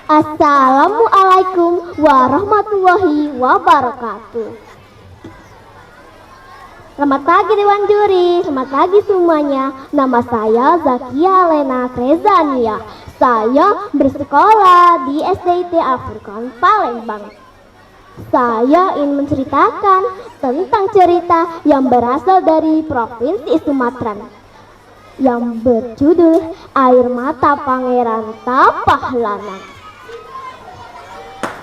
Assalamualaikum warahmatullahi wabarakatuh. Selamat pagi Dewan Juri, selamat pagi semuanya. Nama saya Zakia Lena Krezania. Saya bersekolah di SDIT Al-Furqan Palembang. Saya ingin menceritakan tentang cerita yang berasal dari Provinsi Sumatera yang berjudul Air Mata Pangeran Tapah Lanang.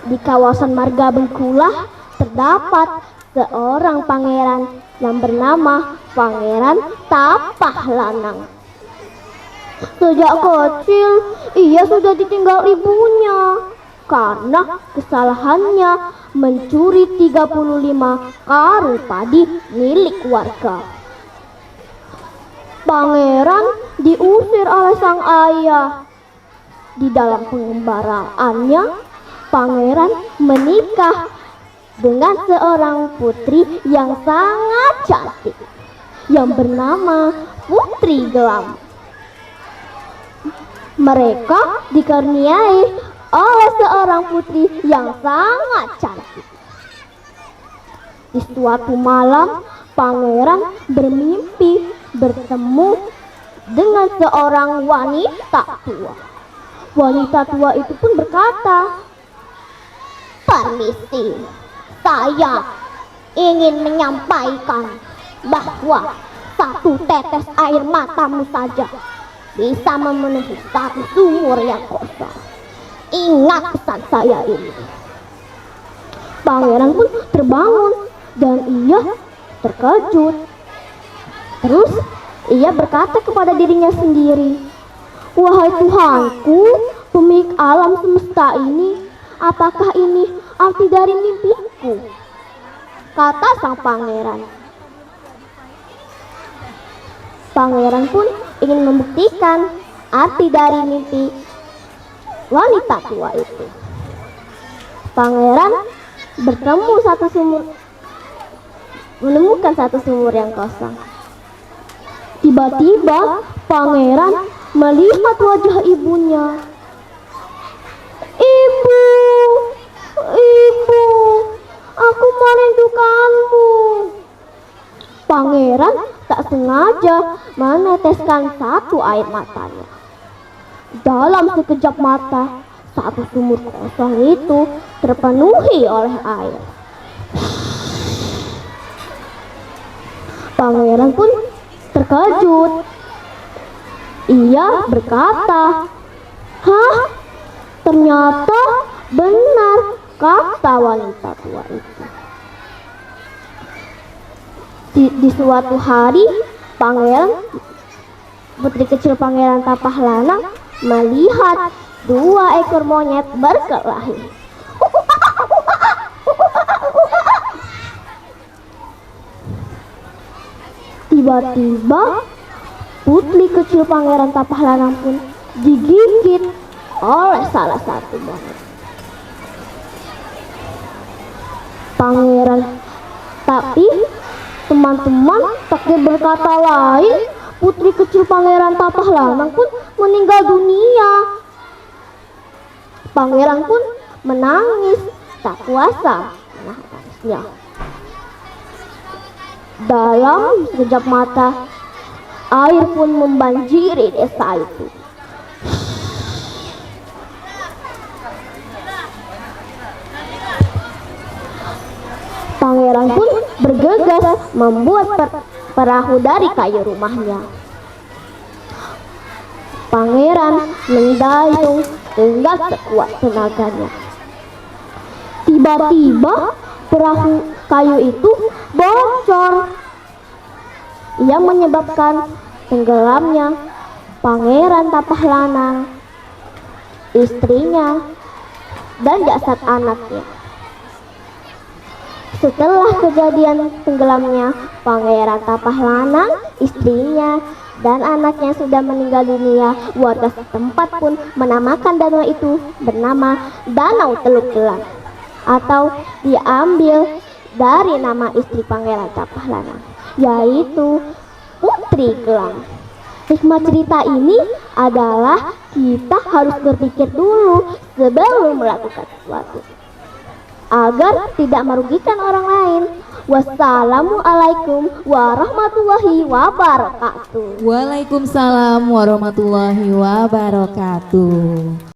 Di kawasan Marga Bengkulah terdapat seorang pangeran yang bernama Pangeran Tapah Lanang. Sejak kecil ia sudah ditinggal ibunya karena kesalahannya mencuri 35 karung padi milik warga. Pangeran diusir oleh sang ayah. Di dalam pengembaraannya, pangeran menikah dengan seorang putri yang sangat cantik yang bernama Putri Gelam. Mereka dikaruniai oleh seorang putri yang sangat cantik. Di suatu malam, pangeran bermimpi bertemu dengan seorang wanita tua. Wanita tua itu pun berkata, "Permisi, saya ingin menyampaikan bahwa satu tetes air matamu saja bisa memenuhi satu sumur yang kosong. Ingat pesan saya ini." Pangeran pun terbangun dan ia terkejut. Terus ia berkata kepada dirinya sendiri, "Wahai Tuhanku, pemilik alam semesta ini, apakah ini arti dari mimpiku?" Kata sang pangeran. Pangeran pun ingin membuktikan arti dari mimpi wanita tua itu. Pangeran menemukan satu sumur yang kosong. Tiba-tiba pangeran melihat wajah ibunya. "Ibu, ibu, aku merindukanmu." Pangeran tak sengaja meneteskan satu air matanya. Dalam sekejap mata, satu sumur kosong itu terpenuhi oleh air. Pangeran pun terkejut. Ia berkata, "Hah? Ternyata benar kata wanita tua itu." Di suatu hari, putri kecil Pangeran Tapah Lanang melihat 2 ekor monyet berkelahi. Tiba-tiba putri kecil Pangeran Tapah Lanang pun digigit oleh salah satu monyet. Tapi teman-teman takdir berkata lain, putri kecil Pangeran Tapah Lanang pun meninggal dunia. Pangeran pun menangis, tak kuasa menahan tangisnya. Dalam sekejap mata, air pun membanjiri desa itu. Pangeran pun bergegas membuat perahu dari kayu rumahnya. Pangeran mendayung dengan sekuat tenaganya. Tiba-tiba perahu kayu itu bocor. Ia menyebabkan tenggelamnya Pangeran Tapah Lanang, istrinya, dan jasad anaknya. Setelah kejadian tenggelamnya Pangeran Tapah Lanang, istrinya, dan anaknya sudah meninggal dunia, warga setempat pun menamakan danau itu bernama Danau Teluk Gelam, atau diambil dari nama istri Pangeran Tapah Lanang, yaitu Putri Gelam. Hikmah cerita ini adalah kita harus berpikir dulu sebelum melakukan sesuatu agar tidak merugikan orang lain. Wassalamualaikum warahmatullahi wabarakatuh. Waalaikumsalam warahmatullahi wabarakatuh.